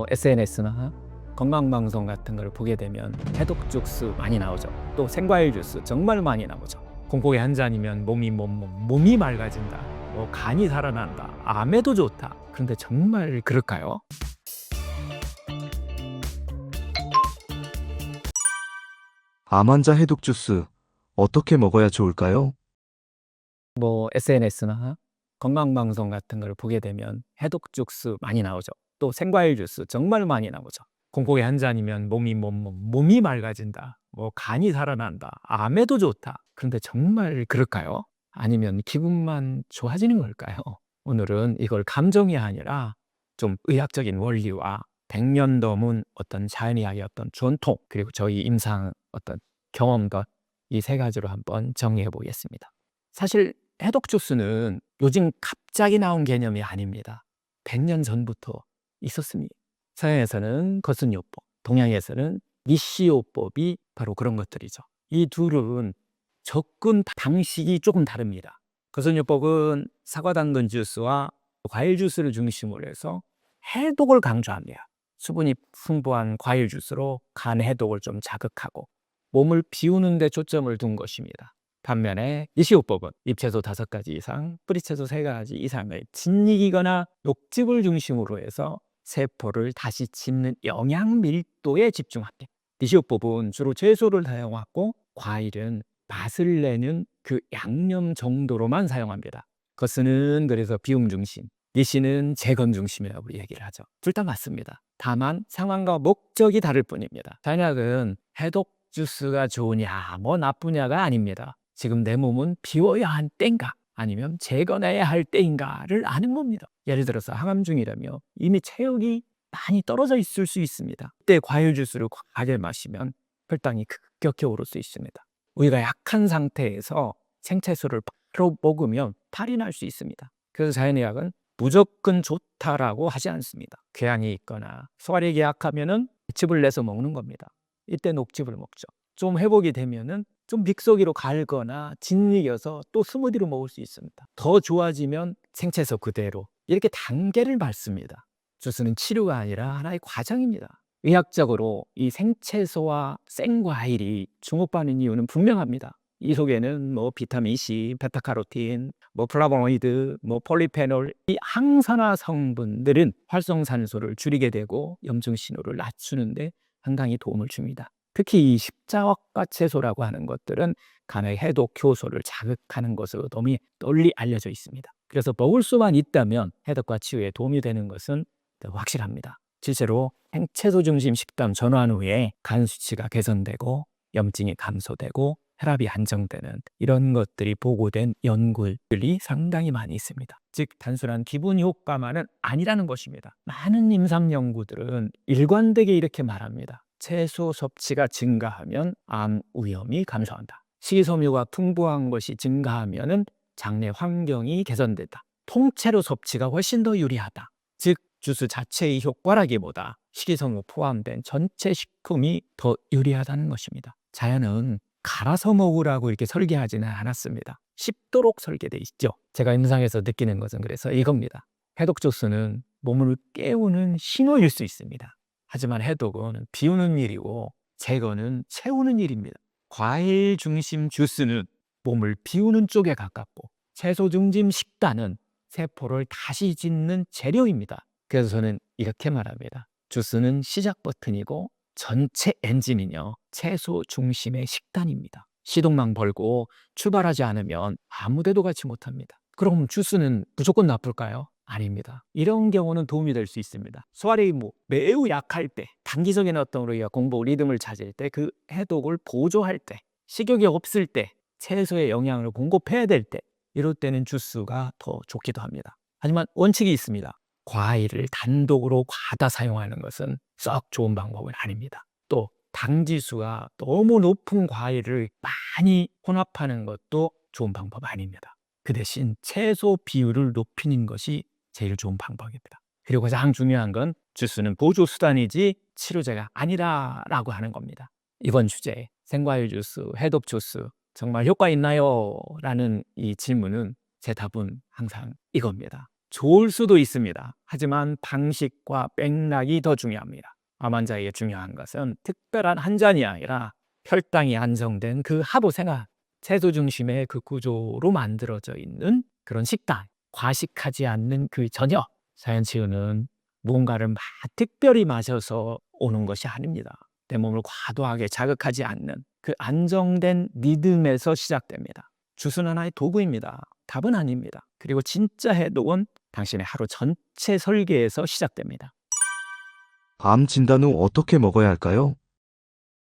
SNS나 건강방송 같은 걸 보게 되면 해독 주스 많이 나오죠. 또 생과일 주스 정말 많이 나오죠. 공복에 한 잔이면 몸이 맑아진다. 간이 살아난다. 암에도 좋다. 그런데 정말 그럴까요? 암 환자 해독 주스 어떻게 먹어야 좋을까요? SNS나 건강방송 같은 걸 보게 되면 해독 주스 많이 나오죠. 또 생과일 주스 정말 많이 나오죠. 공복에 한 잔이면 몸이 맑아진다. 간이 살아난다. 암에도 좋다. 그런데 정말 그럴까요? 아니면 기분만 좋아지는 걸까요? 오늘은 이걸 감정이 아니라 좀 의학적인 원리와 100년 넘은 어떤 자연의학의 어떤 전통, 그리고 저희 임상 어떤 경험과 이 세 가지로 한번 정리해 보겠습니다. 사실 해독 주스는 요즘 갑자기 나온 개념이 아닙니다. 100년 전부터 있었습니다. 서양에서는 거순요법, 동양에서는 니시요법이 바로 그런 것들이죠. 이 둘은 접근 방식이 조금 다릅니다. 거순요법은 사과 당근 주스와 과일 주스를 중심으로 해서 해독을 강조합니다. 수분이 풍부한 과일 주스로 간 해독을 좀 자극하고 몸을 비우는 데 초점을 둔 것입니다. 반면에 니시요법은 잎채소 5가지 이상, 뿌리채소 3가지 이상의 진익이거나 녹즙을 중심으로 해서 세포를 다시 짓는 영양 밀도에 집중합니다. 니시요법은 주로 채소를 사용하고 과일은 맛을 내는 그 양념 정도로만 사용합니다. 거스는 그래서 비움 중심, 니시는 재건 중심이라고 얘기를 하죠. 둘 다 맞습니다. 다만 상황과 목적이 다를 뿐입니다. 자연학은 해독 주스가 좋으냐 나쁘냐가 아닙니다. 지금 내 몸은 비워야 할 때인가 아니면 재건해야 할 때인가를 아는 겁니다. 예를 들어서 항암 중이라며 이미 체력이 많이 떨어져 있을 수 있습니다. 그때 과일 주스를 과하게 마시면 혈당이 급격히 오를 수 있습니다. 우리가 약한 상태에서 생채소를 바로 먹으면 탈이 날 수 있습니다. 그래서 자연의학은 무조건 좋다라고 하지 않습니다. 궤양이 있거나 소화력이 약하면은 즙을 내서 먹는 겁니다. 이때 녹즙을 먹죠. 좀 회복이 되면은 좀 믹서기로 갈거나 진익여서 또 스무디로 먹을 수 있습니다. 더 좋아지면 생채소 그대로 이렇게 단계를 밟습니다. 주스는 치료가 아니라 하나의 과정입니다. 의학적으로 이 생채소와 생과일이 주목받는 이유는 분명합니다. 이 속에는 비타민C, 베타카로틴, 플라보노이드, 폴리페놀, 이 항산화 성분들은 활성산소를 줄이게 되고 염증 신호를 낮추는데 상당히 도움을 줍니다. 특히 이 십자화과 채소라고 하는 것들은 간의 해독 효소를 자극하는 것으로 널리 알려져 있습니다. 그래서 먹을 수만 있다면 해독과 치유에 도움이 되는 것은 확실합니다. 실제로 생채소 중심 식단 전환 후에 간 수치가 개선되고 염증이 감소되고 혈압이 안정되는 이런 것들이 보고된 연구들이 상당히 많이 있습니다. 즉 단순한 기분 효과만은 아니라는 것입니다. 많은 임상 연구들은 일관되게 이렇게 말합니다. 채소 섭취가 증가하면 암 위험이 감소한다. 식이섬유가 풍부한 것이 증가하면 장내 환경이 개선된다. 통째로 섭취가 훨씬 더 유리하다. 즉 주스 자체의 효과라기보다 식이섬유 포함된 전체 식품이 더 유리하다는 것입니다. 자연은 갈아서 먹으라고 이렇게 설계하지는 않았습니다. 씹도록 설계되어 있죠. 제가 임상에서 느끼는 것은 그래서 이겁니다. 해독 주스는 몸을 깨우는 신호일 수 있습니다. 하지만 해독은 비우는 일이고 재건은 채우는 일입니다. 과일 중심 주스는 몸을 비우는 쪽에 가깝고 채소 중심 식단은 세포를 다시 짓는 재료입니다. 그래서 저는 이렇게 말합니다. 주스는 시작 버튼이고 전체 엔진은요, 채소 중심의 식단입니다. 시동만 걸고 출발하지 않으면 아무데도 가지 못합니다. 그럼 주스는 무조건 나쁠까요? 아닙니다. 이런 경우는 도움이 될 수 있습니다. 소화력이 매우 약할 때, 단기적인 어떤 우리가 공복 리듬을 찾을 때, 그 해독을 보조할 때, 식욕이 없을 때, 채소의 영양을 공급해야 될 때, 이럴 때는 주스가 더 좋기도 합니다. 하지만 원칙이 있습니다. 과일을 단독으로 과다 사용하는 것은 썩 좋은 방법은 아닙니다. 또 당지수가 너무 높은 과일을 많이 혼합하는 것도 좋은 방법 아닙니다. 그 대신 채소 비율을 높이는 것이 제일 좋은 방법입니다. 그리고 가장 중요한 건 주스는 보조 수단이지 치료제가 아니라라고 하는 겁니다. 이번 주제 생과일 주스, 해독 주스 정말 효과 있나요? 라는 이 질문은 제 답은 항상 이겁니다. 좋을 수도 있습니다. 하지만 방식과 맥락이 더 중요합니다. 암 환자에게 중요한 것은 특별한 한 잔이 아니라 혈당이 안정된 그 하루 생활, 채소 중심의 그 구조로 만들어져 있는 그런 식단, 과식하지 않는 그 저녁. 자연치유는 무언가를 특별히 마셔서 오는 것이 아닙니다. 내 몸을 과도하게 자극하지 않는 그 안정된 리듬에서 시작됩니다. 주스는 하나의 도구입니다. 답은 아닙니다. 그리고 진짜 해독은 당신의 하루 전체 설계에서 시작됩니다. 암 진단 후 어떻게 먹어야 할까요?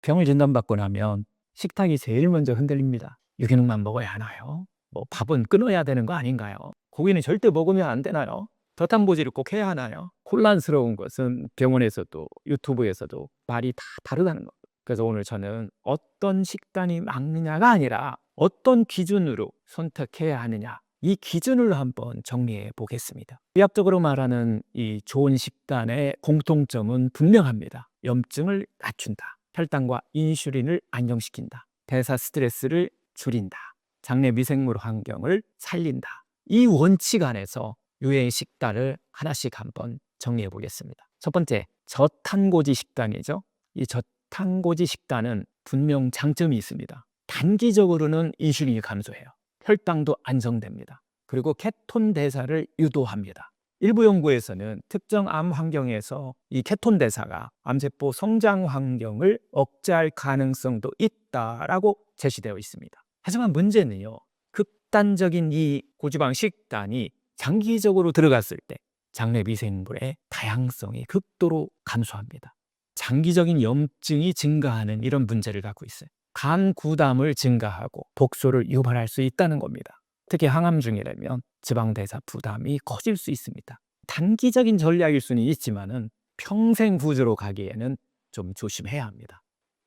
병을 진단받고 나면 식탁이 제일 먼저 흔들립니다. 유기농만 먹어야 하나요? 뭐 밥은 끊어야 되는 거 아닌가요? 고기는 절대 먹으면 안 되나요? 저탄고지를 꼭 해야 하나요? 혼란스러운 것은 병원에서도 유튜브에서도 말이 다 다르다는 거. 그래서 오늘 저는 어떤 식단이 맞느냐가 아니라 어떤 기준으로 선택해야 하느냐, 이 기준을 한번 정리해 보겠습니다. 의학적으로 말하는 이 좋은 식단의 공통점은 분명합니다. 염증을 낮춘다. 혈당과 인슐린을 안정시킨다. 대사 스트레스를 줄인다. 장내 미생물 환경을 살린다. 이 원칙 안에서 유해의 식단을 하나씩 한번 정리해 보겠습니다. 첫 번째, 저탄고지 식단이죠. 이 저탄고지 식단은 분명 장점이 있습니다. 단기적으로는 인슐린이 감소해요. 혈당도 안정됩니다. 그리고 케톤 대사를 유도합니다. 일부 연구에서는 특정 암 환경에서 이 케톤 대사가 암세포 성장 환경을 억제할 가능성도 있다라고 제시되어 있습니다. 하지만 문제는요, 극단적인 이 고지방 식단이 장기적으로 들어갔을 때 장내 미생물의 다양성이 극도로 감소합니다. 장기적인 염증이 증가하는 이런 문제를 갖고 있어요. 간 구담을 증가하고 독소를 유발할 수 있다는 겁니다. 특히 항암 중이라면 지방대사 부담이 커질 수 있습니다. 단기적인 전략일 수는 있지만은 평생 구조로 가기에는 좀 조심해야 합니다.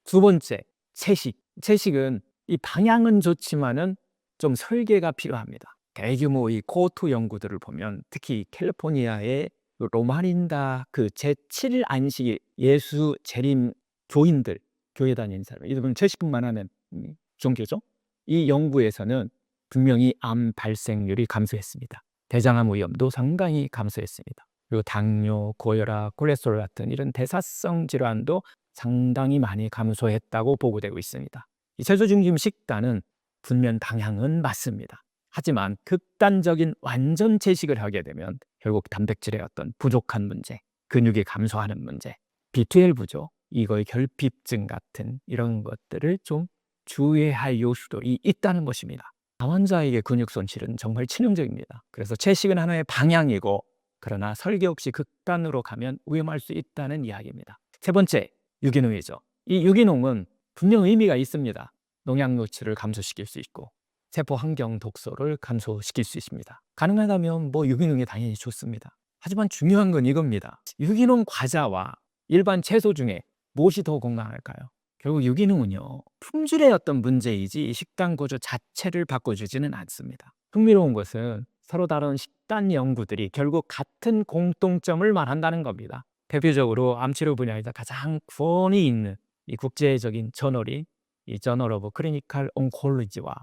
두 번째, 채식. 채식은 이 방향은 좋지만은 좀 설계가 필요합니다. 대규모 이 코호트 연구들을 보면 특히 캘리포니아의 로마린다 그 제7 안식 예수 재림 교인들, 교회 다니는 사람, 이들은 채식만 하는 종교죠. 이 연구에서는 분명히 암 발생률이 감소했습니다. 대장암 위험도 상당히 감소했습니다. 그리고 당뇨, 고혈압, 콜레스테롤 같은 이런 대사성 질환도 상당히 많이 감소했다고 보고되고 있습니다. 이 채소 중심 식단은 분명 방향은 맞습니다. 하지만 극단적인 완전 채식을 하게 되면 결국 단백질의 어떤 부족한 문제, 근육이 감소하는 문제, B12 부족, 이거의 결핍증 같은 이런 것들을 좀 주의해야 할 요소들이 있다는 것입니다. 암 환자에게 근육 손실은 정말 치명적입니다. 그래서 채식은 하나의 방향이고, 그러나 설계 없이 극단으로 가면 위험할 수 있다는 이야기입니다. 세 번째, 유기농이죠. 이 유기농은 분명 의미가 있습니다. 농약 노출을 감소시킬 수 있고 세포 환경 독소를 감소시킬 수 있습니다. 가능하다면 유기농이 당연히 좋습니다. 하지만 중요한 건 이겁니다. 유기농 과자와 일반 채소 중에 무엇이 더 건강할까요? 결국 유기농은요, 품질의 어떤 문제이지 식단 구조 자체를 바꿔주지는 않습니다. 흥미로운 것은 서로 다른 식단 연구들이 결국 같은 공통점을 말한다는 겁니다. 대표적으로 암치료 분야에서 가장 권위 있는 이 국제적인 저널이 이 저널 오브 클리니컬 온콜로지와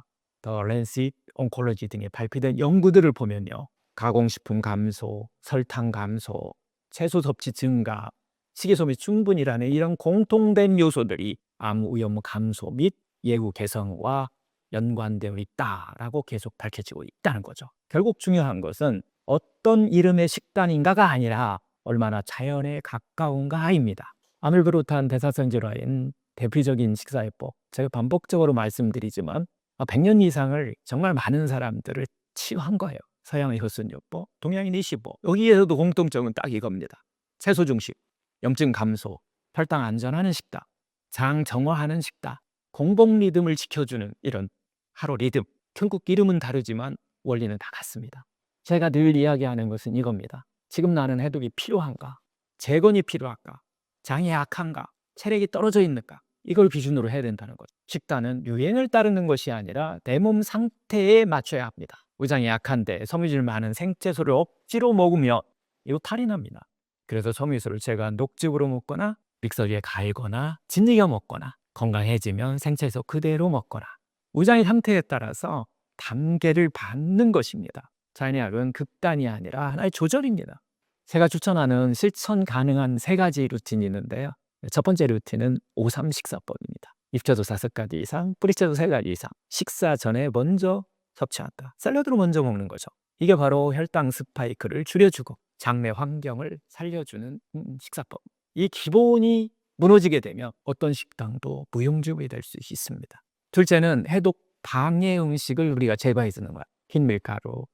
더 랜셋 온콜로지 등에 발표된 연구들을 보면요, 가공식품 감소, 설탕 감소, 채소 섭취 증가, 식이소비 충분이라는 이런 공통된 요소들이 암 위험 감소 및 예후 개선과 연관되어 있다라고 계속 밝혀지고 있다는 거죠. 결국 중요한 것은 어떤 이름의 식단인가가 아니라 얼마나 자연에 가까운가입니다. 암을 비롯한 대사성 질환인 대표적인 식사요법, 제가 반복적으로 말씀드리지만 100년 이상을 정말 많은 사람들을 치유한 거예요. 서양의 효순요법, 동양인 이시법, 여기에서도 공통점은 딱 이겁니다. 채소 중식, 염증 감소, 혈당 안전하는 식단, 장 정화하는 식단, 공복 리듬을 지켜주는 이런 하루 리듬. 결국 이름은 다르지만 원리는 다 같습니다. 제가 늘 이야기하는 것은 이겁니다. 지금 나는 해독이 필요한가? 재건이 필요할까? 장이 약한가? 체력이 떨어져 있는가? 이걸 기준으로 해야 된다는 거죠. 식단은 유행을 따르는 것이 아니라 내 몸 상태에 맞춰야 합니다. 위장이 약한데 섬유질 많은 생채소를 억지로 먹으면 이거 탈이 납니다. 그래서 섬유소를 제가 녹즙으로 먹거나 믹서기에 갈거나 진리겨 먹거나, 건강해지면 생채소 그대로 먹거나, 위장의 상태에 따라서 단계를 받는 것입니다. 자연의 약은 극단이 아니라 하나의 조절입니다. 제가 추천하는 실천 가능한 3가지 루틴이 있는데요. 첫 번째 루틴은 5-3 식사법입니다. 잎채소 5가지 이상, 뿌리채소 3가지 이상. 식사 전에 먼저 섭취한다. 샐러드로 먼저 먹는 거죠. 이게 바로 혈당 스파이크를 줄여주고 장내 환경을 살려주는 식사법. 이 기본이 무너지게 되면 어떤 식당도 무용지물이 될 수 있습니다. 둘째는 해독 방해 음식을 우리가 제거해 주는 거야. 흰 밀가루,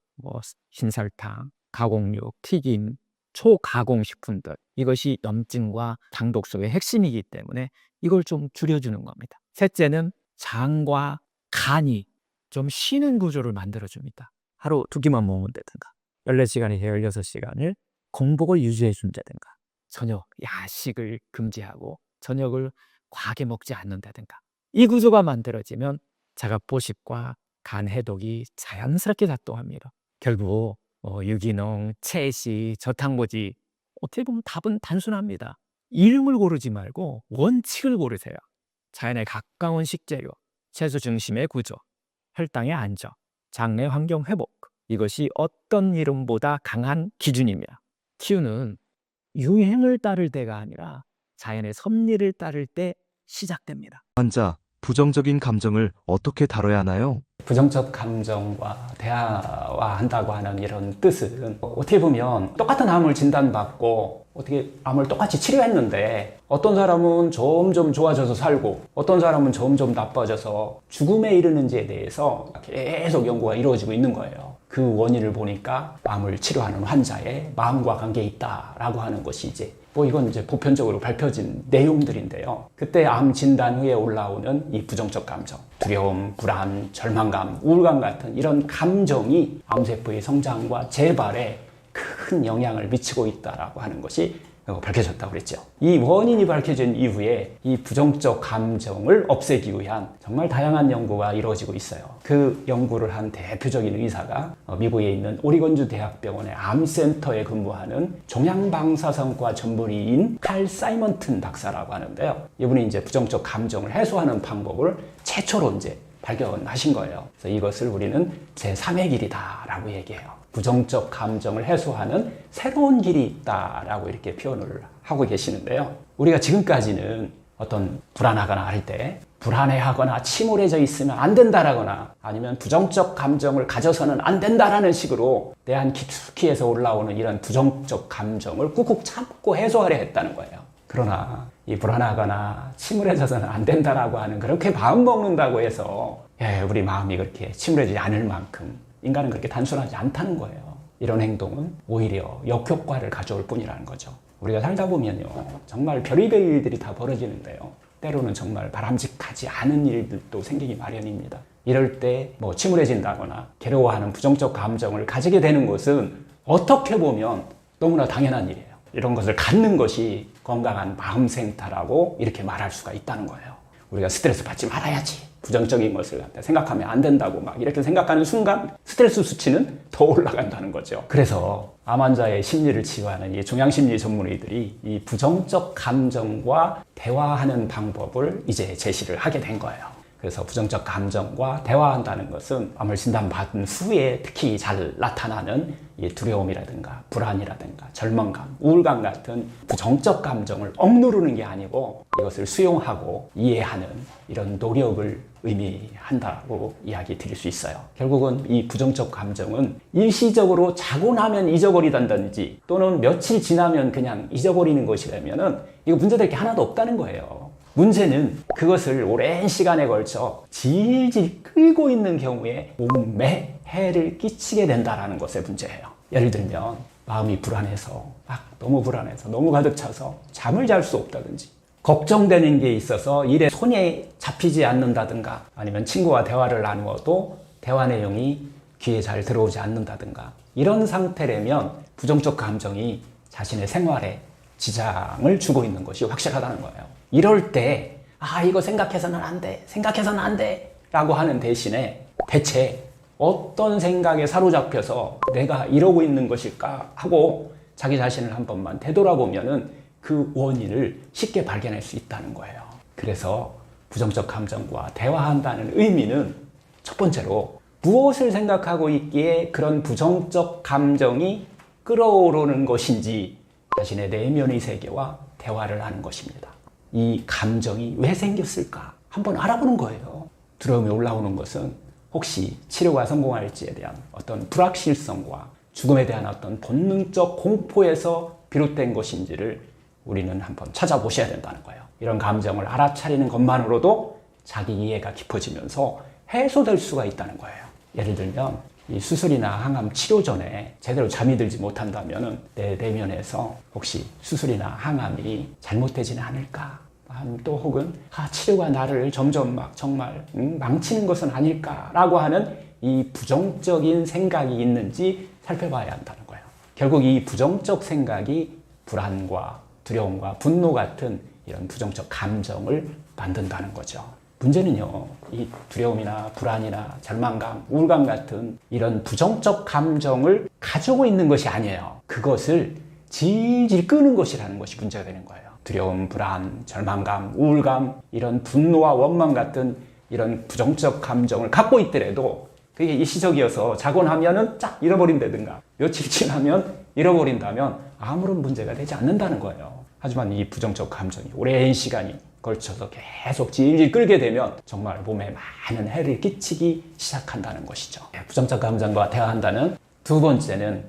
흰설탕, 가공육, 튀김, 초가공 식품들. 이것이 염증과 당독소의 핵심이기 때문에 이걸 좀 줄여주는 겁니다. 셋째는 장과 간이 좀 쉬는 구조를 만들어줍니다. 하루 2끼만 먹으면 되든가 14시간에서 16시간을 공복을 유지해 준다든가 저녁 야식을 금지하고 저녁을 과하게 먹지 않는다든가 이 구조가 만들어지면 자가포식과 간 해독이 자연스럽게 작동합니다. 결국 유기농, 채식, 저탄고지 어떻게 보면 답은 단순합니다. 이름을 고르지 말고 원칙을 고르세요. 자연에 가까운 식재료, 채소 중심의 구조, 혈당의 안정, 장내 환경 회복 이것이 어떤 이름보다 강한 기준입니다. 치유는 유행을 따를 때가 아니라 자연의 섭리를 따를 때 시작됩니다. 환자, 부정적인 감정을 어떻게 다뤄야 하나요? 부정적 감정과 대화한다고 하는 이런 뜻은 어떻게 보면 똑같은 암을 진단받고 어떻게 암을 똑같이 치료했는데 어떤 사람은 점점 좋아져서 살고 어떤 사람은 점점 나빠져서 죽음에 이르는지에 대해서 계속 연구가 이루어지고 있는 거예요. 그 원인을 보니까 암을 치료하는 환자의 마음과 관계에 있다라고 하는 것이 이건 이제 보편적으로 밝혀진 내용들인데요. 그때 암 진단 후에 올라오는 이 부정적 감정, 두려움, 불안, 절망감, 우울감 같은 이런 감정이 암세포의 성장과 재발에 큰 영향을 미치고 있다라고 하는 것이 밝혀졌다고 그랬죠. 이 원인이 밝혀진 이후에 이 부정적 감정을 없애기 위한 정말 다양한 연구가 이루어지고 있어요. 그 연구를 한 대표적인 의사가 미국에 있는 오리건주 대학병원의 암센터에 근무하는 종양방사선과 전문의인 칼 사이먼튼 박사라고 하는데요. 이분이 이제 부정적 감정을 해소하는 방법을 최초로 이제 발견하신 거예요. 그래서 이것을 우리는 제3의 길이다라고 얘기해요. 부정적 감정을 해소하는 새로운 길이 있다라고 이렇게 표현을 하고 계시는데요. 우리가 지금까지는 어떤 불안하거나 할 때 불안해하거나 침울해져 있으면 안 된다라거나 아니면 부정적 감정을 가져서는 안 된다라는 식으로 내 안 깊숙이에서 올라오는 이런 부정적 감정을 꾹꾹 참고 해소하려 했다는 거예요. 그러나 이 불안하거나 침울해져서는 안 된다라고 하는 그렇게 마음 먹는다고 해서 우리 마음이 그렇게 침울해지지 않을 만큼 인간은 그렇게 단순하지 않다는 거예요. 이런 행동은 오히려 역효과를 가져올 뿐이라는 거죠. 우리가 살다 보면요, 정말 별의별 일들이 다 벌어지는데요. 때로는 정말 바람직하지 않은 일들도 생기기 마련입니다. 이럴 때 침울해진다거나 괴로워하는 부정적 감정을 가지게 되는 것은 어떻게 보면 너무나 당연한 일이에요. 이런 것을 갖는 것이 건강한 마음 생태라고 이렇게 말할 수가 있다는 거예요. 우리가 스트레스 받지 말아야지. 부정적인 것을 갖다 생각하면 안 된다고 막 이렇게 생각하는 순간 스트레스 수치는 더 올라간다는 거죠. 그래서 암 환자의 심리를 치유하는 이 종양심리 전문의들이 이 부정적 감정과 대화하는 방법을 이제 제시를 하게 된 거예요. 그래서 부정적 감정과 대화한다는 것은 암을 진단받은 후에 특히 잘 나타나는 이 두려움이라든가 불안이라든가 절망감, 우울감 같은 부정적 감정을 억누르는 게 아니고 이것을 수용하고 이해하는 이런 노력을 의미한다고 이야기 드릴 수 있어요. 결국은 이 부정적 감정은 일시적으로 자고 나면 잊어버리던지 또는 며칠 지나면 그냥 잊어버리는 것이라면은 이거 문제될 게 하나도 없다는 거예요. 문제는 그것을 오랜 시간에 걸쳐 질질 끌고 있는 경우에 몸에 해를 끼치게 된다는 것의 문제예요. 예를 들면 마음이 불안해서 너무 불안해서 너무 가득 차서 잠을 잘 수 없다든지 걱정되는 게 있어서 일에 손에 잡히지 않는다든가 아니면 친구와 대화를 나누어도 대화 내용이 귀에 잘 들어오지 않는다든가 이런 상태라면 부정적 감정이 자신의 생활에 지장을 주고 있는 것이 확실하다는 거예요. 이럴 때 이거 생각해서는 안 돼 라고 하는 대신에 대체 어떤 생각에 사로잡혀서 내가 이러고 있는 것일까 하고 자기 자신을 한 번만 되돌아보면은 그 원인을 쉽게 발견할 수 있다는 거예요. 그래서 부정적 감정과 대화한다는 의미는 첫 번째로 무엇을 생각하고 있기에 그런 부정적 감정이 끌어오르는 것인지 자신의 내면의 세계와 대화를 하는 것입니다. 이 감정이 왜 생겼을까? 한번 알아보는 거예요. 두려움이 올라오는 것은 혹시 치료가 성공할지에 대한 어떤 불확실성과 죽음에 대한 어떤 본능적 공포에서 비롯된 것인지를 우리는 한번 찾아보셔야 된다는 거예요. 이런 감정을 알아차리는 것만으로도 자기 이해가 깊어지면서 해소될 수가 있다는 거예요. 예를 들면 이 수술이나 항암 치료 전에 제대로 잠이 들지 못한다면 내 내면에서 혹시 수술이나 항암이 잘못되지는 않을까? 또 혹은 치료가 나를 점점 막 정말 망치는 것은 아닐까라고 하는 이 부정적인 생각이 있는지 살펴봐야 한다는 거예요. 결국 이 부정적 생각이 불안과 두려움과 분노 같은 이런 부정적 감정을 만든다는 거죠. 문제는요, 이 두려움이나 불안이나 절망감, 우울감 같은 이런 부정적 감정을 가지고 있는 것이 아니에요. 그것을 질질 끄는 것이라는 것이 문제가 되는 거예요. 두려움, 불안, 절망감, 우울감, 이런 분노와 원망 같은 이런 부정적 감정을 갖고 있더라도 그게 일시적이어서 자고 나면은 쫙 잃어버린다든가 며칠 지나면 잃어버린다면 아무런 문제가 되지 않는다는 거예요. 하지만 이 부정적 감정이 오랜 시간이 걸쳐서 계속 질질 끌게 되면 정말 몸에 많은 해를 끼치기 시작한다는 것이죠. 부정적 감정과 대화한다는 두 번째는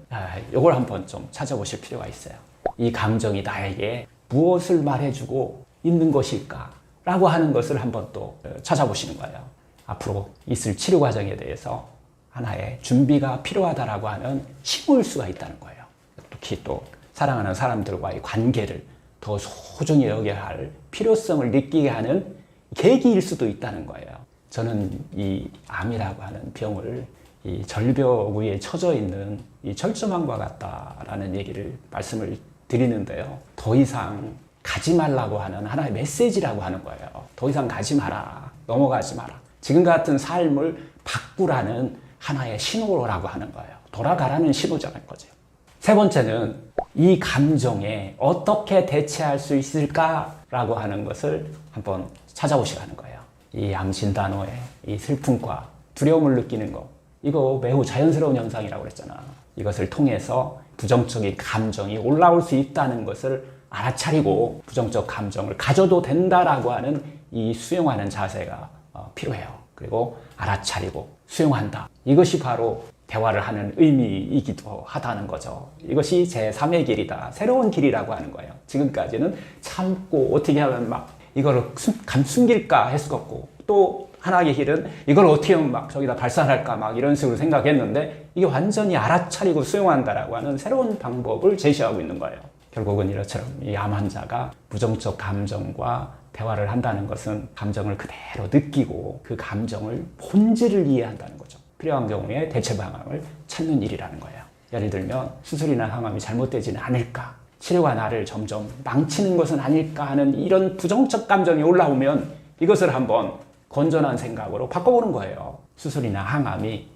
이걸 한번 좀 찾아보실 필요가 있어요. 이 감정이 나에게 무엇을 말해주고 있는 것일까? 라고 하는 것을 한번 또 찾아보시는 거예요. 앞으로 있을 치료 과정에 대해서 하나의 준비가 필요하다라고 하는 징후일 수가 있다는 거예요. 특히 또 사랑하는 사람들과의 관계를 더 소중히 여겨야 할 필요성을 느끼게 하는 계기일 수도 있다는 거예요. 저는 이 암이라고 하는 병을 이 절벽 위에 처져 있는 이 철조망과 같다라는 얘기를 말씀을 드리는데요. 더 이상 가지 말라고 하는 하나의 메시지라고 하는 거예요. 더 이상 가지 마라. 넘어가지 마라. 지금 같은 삶을 바꾸라는 하나의 신호라고 하는 거예요. 돌아가라는 신호자는 거죠. 세 번째는 이 감정에 어떻게 대처할 수 있을까라고 하는 것을 한번 찾아보시라는 거예요. 이 암 진단 후에 이 슬픔과 두려움을 느끼는 거, 이거 매우 자연스러운 현상이라고 그랬잖아. 이것을 통해서 부정적인 감정이 올라올 수 있다는 것을 알아차리고 부정적 감정을 가져도 된다라고 하는 이 수용하는 자세가 필요해요. 그리고 알아차리고 수용한다. 이것이 바로 대화를 하는 의미이기도 하다는 거죠. 이것이 제3의 길이다. 새로운 길이라고 하는 거예요. 지금까지는 참고 어떻게 하면 막 이걸 숨길까 했었고, 또 하나의 길은 이걸 어떻게 하면 막 저기다 발산할까 막 이런 식으로 생각했는데, 이게 완전히 알아차리고 수용한다라고 하는 새로운 방법을 제시하고 있는 거예요. 결국은 이처럼 이 암 환자가 부정적 감정과 대화를 한다는 것은 감정을 그대로 느끼고 그 감정을 본질을 이해한다는 거죠. 필요한 경우에 대체 방안을 찾는 일이라는 거예요. 예를 들면 수술이나 항암이 잘못되지는 않을까, 치료가 나를 점점 망치는 것은 아닐까 하는 이런 부정적 감정이 올라오면 이것을 한번 건전한 생각으로 바꿔보는 거예요. 수술이나 항암이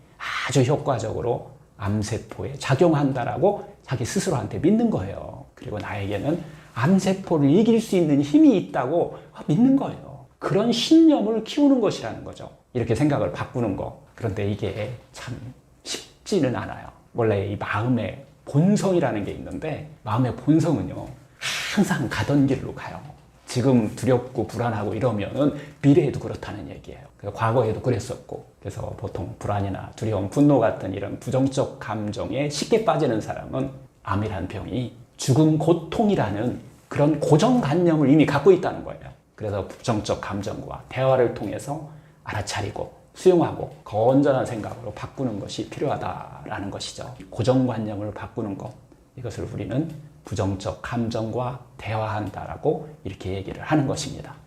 아주 효과적으로 암세포에 작용한다라고 자기 스스로한테 믿는 거예요. 그리고 나에게는 암세포를 이길 수 있는 힘이 있다고 믿는 거예요. 그런 신념을 키우는 것이라는 거죠. 이렇게 생각을 바꾸는 거. 그런데 이게 참 쉽지는 않아요. 원래 이 마음의 본성이라는 게 있는데, 마음의 본성은요, 항상 가던 길로 가요. 지금 두렵고 불안하고 이러면은 미래에도 그렇다는 얘기예요. 과거에도 그랬었고, 그래서 보통 불안이나 두려움, 분노 같은 이런 부정적 감정에 쉽게 빠지는 사람은 암이라는 병이 죽음 고통이라는 그런 고정관념을 이미 갖고 있다는 거예요. 그래서 부정적 감정과 대화를 통해서 알아차리고 수용하고 건전한 생각으로 바꾸는 것이 필요하다라는 것이죠. 고정관념을 바꾸는 것, 이것을 우리는 부정적 감정과 대화한다라고 이렇게 얘기를 하는 것입니다.